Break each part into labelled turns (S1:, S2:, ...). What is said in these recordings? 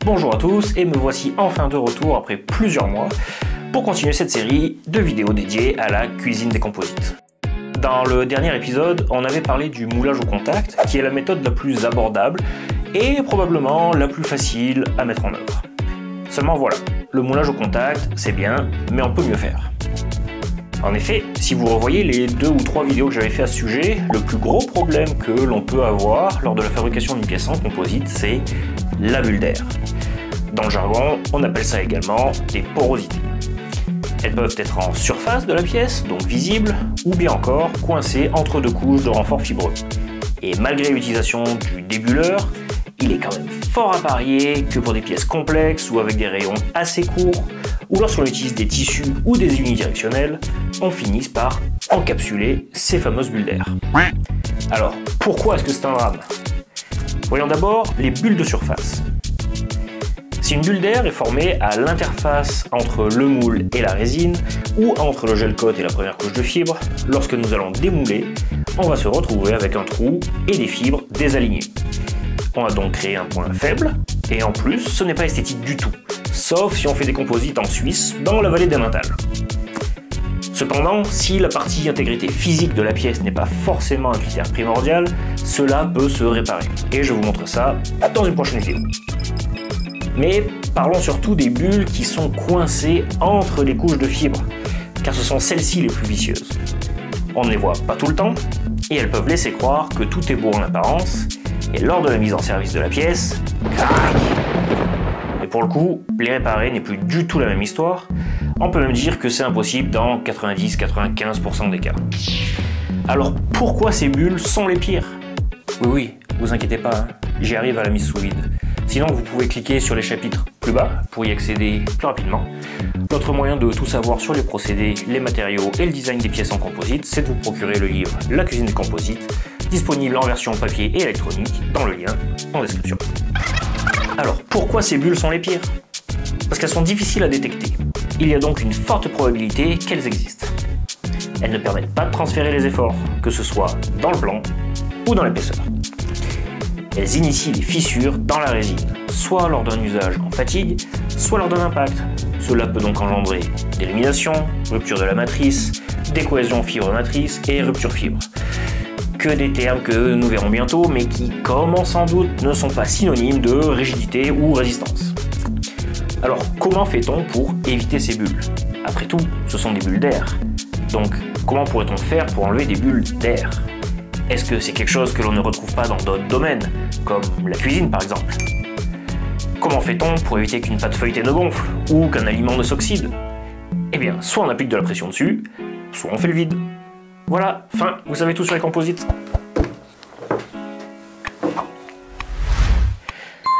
S1: Bonjour à tous et me voici enfin de retour après plusieurs mois pour continuer cette série de vidéos dédiées à la cuisine des composites. Dans le dernier épisode, on avait parlé du moulage au contact, qui est la méthode la plus abordable et probablement la plus facile à mettre en œuvre. Seulement voilà, le moulage au contact, c'est bien, mais on peut mieux faire. En effet, si vous revoyez les 2 ou 3 vidéos que j'avais fait à ce sujet, le plus gros problème que l'on peut avoir lors de la fabrication d'une pièce en composite, c'est la bulle d'air. Dans le jargon, on appelle ça également des porosités. Elles peuvent être en surface de la pièce, donc visibles, ou bien encore coincées entre 2 couches de renfort fibreux. Et malgré l'utilisation du débulleur, il est quand même fort à parier que pour des pièces complexes ou avec des rayons assez courts, ou lorsqu'on utilise des tissus ou des unidirectionnels, on finisse par encapsuler ces fameuses bulles d'air. Alors, pourquoi est-ce que c'est un drame? Voyons d'abord les bulles de surface. Si une bulle d'air est formée à l'interface entre le moule et la résine, ou entre le gel-coat et la première couche de fibre, lorsque nous allons démouler, on va se retrouver avec un trou et des fibres désalignées. On a donc créé un point faible, et en plus, ce n'est pas esthétique du tout, sauf si on fait des composites en Suisse, dans la vallée d'Emmental. Cependant, si la partie intégrité physique de la pièce n'est pas forcément un critère primordial, cela peut se réparer, et je vous montre ça dans une prochaine vidéo. Mais parlons surtout des bulles qui sont coincées entre les couches de fibres, car ce sont celles-ci les plus vicieuses. On ne les voit pas tout le temps, et elles peuvent laisser croire que tout est beau en apparence, et lors de la mise en service de la pièce, crac! Et pour le coup, les réparer n'est plus du tout la même histoire, on peut même dire que c'est impossible dans 90-95% des cas. Alors pourquoi ces bulles sont les pires? Oui, vous inquiétez pas, hein, j'y arrive à la mise sous vide. Sinon vous pouvez cliquer sur les chapitres plus bas pour y accéder plus rapidement. L'autre moyen de tout savoir sur les procédés, les matériaux et le design des pièces en composite, c'est de vous procurer le livre La cuisine des composites, disponible en version papier et électronique, dans le lien en description. Alors, pourquoi ces bulles sont les pires? Parce qu'elles sont difficiles à détecter. Il y a donc une forte probabilité qu'elles existent. Elles ne permettent pas de transférer les efforts, que ce soit dans le blanc ou dans l'épaisseur. Elles initient des fissures dans la résine, soit lors d'un usage en fatigue, soit lors d'un impact. Cela peut donc engendrer délamination, rupture de la matrice, décohésion fibre-matrice et rupture fibre. Que des termes que nous verrons bientôt, mais qui, comme on s'en doute, ne sont pas synonymes de rigidité ou résistance. Alors, comment fait-on pour éviter ces bulles? Après tout, ce sont des bulles d'air. Donc, comment pourrait-on faire pour enlever des bulles d'air? Est-ce que c'est quelque chose que l'on ne retrouve pas dans d'autres domaines, comme la cuisine par exemple? Comment fait-on pour éviter qu'une pâte feuilletée ne gonfle, ou qu'un aliment ne s'oxyde? Eh bien, soit on applique de la pression dessus, soit on fait le vide. Voilà, fin, vous savez tout sur les composites.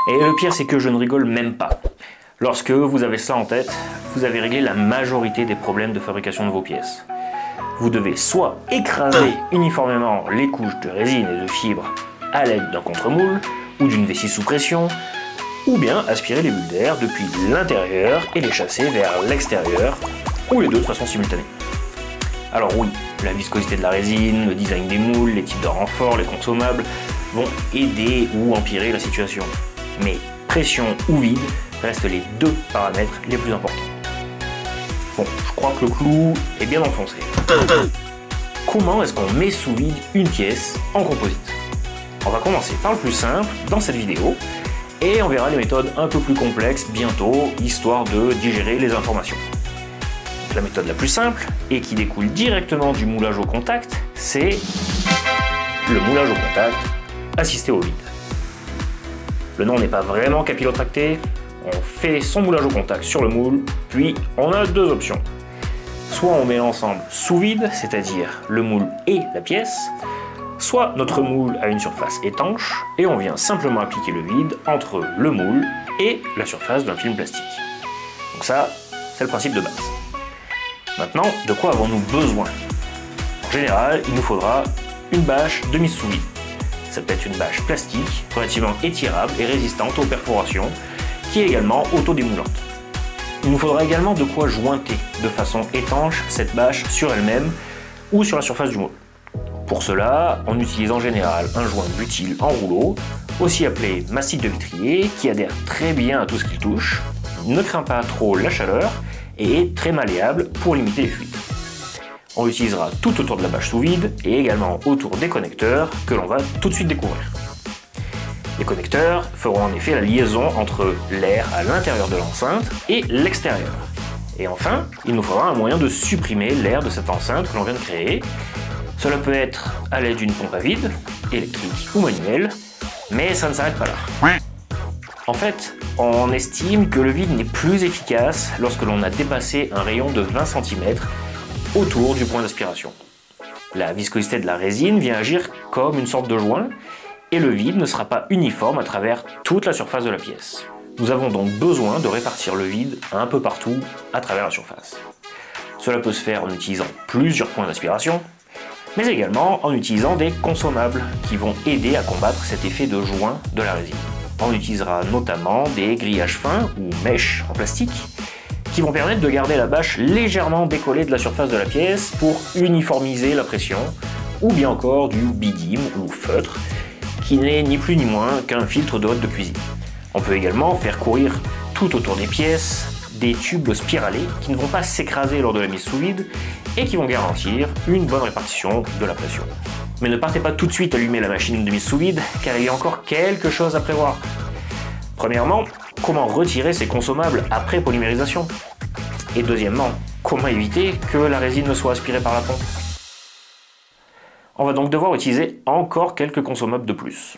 S1: Et le pire, c'est que je ne rigole même pas. Lorsque vous avez cela en tête, vous avez réglé la majorité des problèmes de fabrication de vos pièces. Vous devez soit écraser uniformément les couches de résine et de fibre à l'aide d'un contre-moule ou d'une vessie sous pression, ou bien aspirer les bulles d'air depuis l'intérieur et les chasser vers l'extérieur, ou les deux de façon simultanée. Alors oui, la viscosité de la résine, le design des moules, les types de renforts, les consommables vont aider ou empirer la situation. Mais pression ou vide restent les 2 paramètres les plus importants. Bon, je crois que le clou est bien enfoncé. Comment est-ce qu'on met sous vide une pièce en composite? On va commencer par le plus simple dans cette vidéo, et on verra les méthodes un peu plus complexes bientôt, histoire de digérer les informations. Donc, la méthode la plus simple, et qui découle directement du moulage au contact, c'est le moulage au contact assisté au vide. Le nom n'est pas vraiment capillotracté, on fait son moulage au contact sur le moule, puis on a 2 options. Soit on met l'ensemble sous vide, c'est-à-dire le moule et la pièce, soit notre moule a une surface étanche et on vient simplement appliquer le vide entre le moule et la surface d'un film plastique. Donc ça, c'est le principe de base. Maintenant, de quoi avons-nous besoin? En général, il nous faudra une bâche de mise sous vide. Ça peut être une bâche plastique, relativement étirable et résistante aux perforations, qui est également auto-démoulante. Il nous faudra également de quoi jointer de façon étanche cette bâche sur elle-même ou sur la surface du moule. Pour cela, on utilise en général un joint butyl en rouleau aussi appelé mastic de vitrier, qui adhère très bien à tout ce qu'il touche, ne craint pas trop la chaleur et est très malléable pour limiter les fuites. On l'utilisera tout autour de la bâche sous vide et également autour des connecteurs que l'on va tout de suite découvrir. Les connecteurs feront en effet la liaison entre l'air à l'intérieur de l'enceinte et l'extérieur. Et enfin, il nous faudra un moyen de supprimer l'air de cette enceinte que l'on vient de créer. Cela peut être à l'aide d'une pompe à vide, électrique ou manuelle, mais ça ne s'arrête pas là. En fait, on estime que le vide n'est plus efficace lorsque l'on a dépassé un rayon de 20 cm autour du point d'aspiration. La viscosité de la résine vient agir comme une sorte de joint, et le vide ne sera pas uniforme à travers toute la surface de la pièce. Nous avons donc besoin de répartir le vide un peu partout à travers la surface. Cela peut se faire en utilisant plusieurs points d'aspiration, mais également en utilisant des consommables qui vont aider à combattre cet effet de joint de la résine. On utilisera notamment des grillages fins ou mèches en plastique qui vont permettre de garder la bâche légèrement décollée de la surface de la pièce pour uniformiser la pression, ou bien encore du bidim ou feutre qui n'est ni plus ni moins qu'un filtre de hotte de cuisine. On peut également faire courir tout autour des pièces des tubes spiralés qui ne vont pas s'écraser lors de la mise sous vide et qui vont garantir une bonne répartition de la pression. Mais ne partez pas tout de suite allumer la machine de mise sous vide car il y a encore quelque chose à prévoir. Premièrement, comment retirer ces consommables après polymérisation? Et deuxièmement, comment éviter que la résine ne soit aspirée par la pompe? On va donc devoir utiliser encore quelques consommables de plus.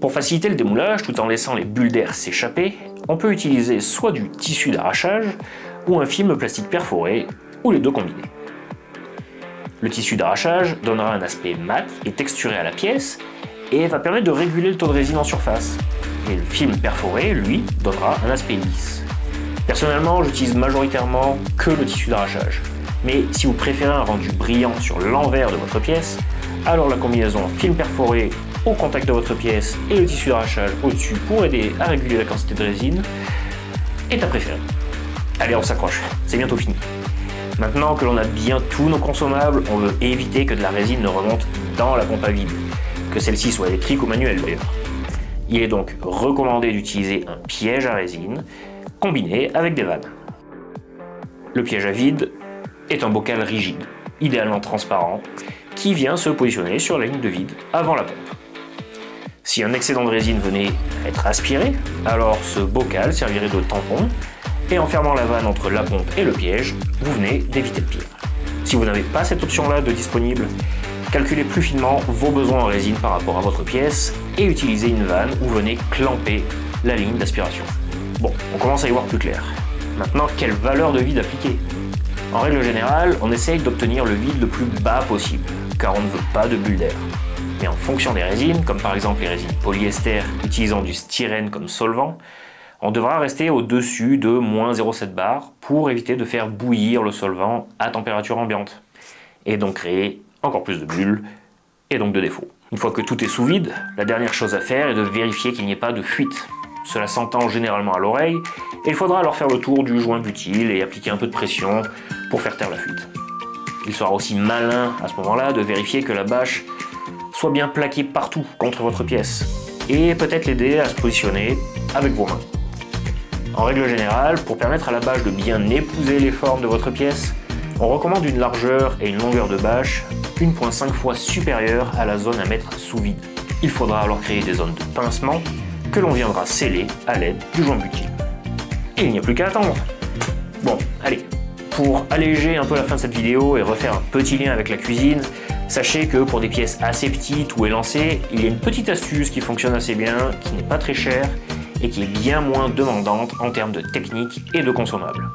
S1: Pour faciliter le démoulage tout en laissant les bulles d'air s'échapper, on peut utiliser soit du tissu d'arrachage ou un film plastique perforé, ou les deux combinés. Le tissu d'arrachage donnera un aspect mat et texturé à la pièce et va permettre de réguler le taux de résine en surface. Et le film perforé, lui, donnera un aspect lisse. Personnellement, j'utilise majoritairement que le tissu d'arrachage. Mais si vous préférez un rendu brillant sur l'envers de votre pièce, alors la combinaison film perforé au contact de votre pièce et le tissu d'arrachage au-dessus pour aider à réguler la quantité de résine est à préférer. Allez, on s'accroche, c'est bientôt fini. Maintenant que l'on a bien tous nos consommables, on veut éviter que de la résine ne remonte dans la pompe à vide, que celle-ci soit électrique ou manuelle d'ailleurs. Il est donc recommandé d'utiliser un piège à résine combiné avec des vannes. Le piège à vide est un bocal rigide, idéalement transparent, qui vient se positionner sur la ligne de vide avant la pompe. Si un excédent de résine venait à être aspiré, alors ce bocal servirait de tampon, et en fermant la vanne entre la pompe et le piège, vous venez d'éviter le pire. Si vous n'avez pas cette option-là de disponible, calculez plus finement vos besoins en résine par rapport à votre pièce et utilisez une vanne où venez clamper la ligne d'aspiration. Bon, on commence à y voir plus clair. Maintenant, quelle valeur de vide appliquer? En règle générale, on essaye d'obtenir le vide le plus bas possible, car on ne veut pas de bulles d'air. Mais en fonction des résines, comme par exemple les résines polyester utilisant du styrène comme solvant, on devra rester au-dessus de -0,7 bar pour éviter de faire bouillir le solvant à température ambiante, et donc créer encore plus de bulles, et donc de défauts. Une fois que tout est sous vide, la dernière chose à faire est de vérifier qu'il n'y ait pas de fuite. Cela s'entend généralement à l'oreille, et il faudra alors faire le tour du joint butyl et appliquer un peu de pression pour faire taire la fuite. Il sera aussi malin à ce moment-là de vérifier que la bâche soit bien plaquée partout contre votre pièce, et peut-être l'aider à se positionner avec vos mains. En règle générale, pour permettre à la bâche de bien épouser les formes de votre pièce, on recommande une largeur et une longueur de bâche 1,5 fois supérieure à la zone à mettre sous vide. Il faudra alors créer des zones de pincement que l'on viendra sceller à l'aide du joint butyl. Et il n'y a plus qu'à attendre. Bon, allez, pour alléger un peu la fin de cette vidéo et refaire un petit lien avec la cuisine, sachez que pour des pièces assez petites ou élancées, il y a une petite astuce qui fonctionne assez bien, qui n'est pas très chère et qui est bien moins demandante en termes de technique et de consommables.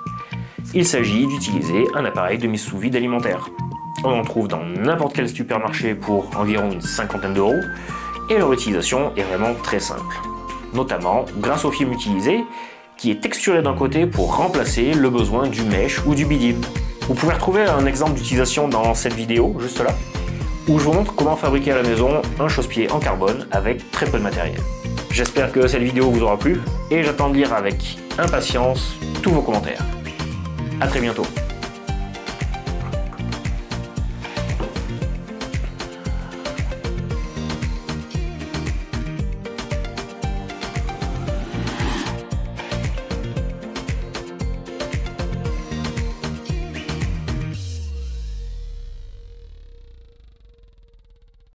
S1: Il s'agit d'utiliser un appareil de mise sous vide alimentaire. On en trouve dans n'importe quel supermarché pour environ une cinquantaine d'euros et leur utilisation est vraiment très simple. Notamment grâce au film utilisé qui est texturé d'un côté pour remplacer le besoin du mèche ou du bidim. Vous pouvez retrouver un exemple d'utilisation dans cette vidéo, juste là, où je vous montre comment fabriquer à la maison un chausse-pied en carbone avec très peu de matériel. J'espère que cette vidéo vous aura plu et j'attends de lire avec impatience tous vos commentaires. A très bientôt.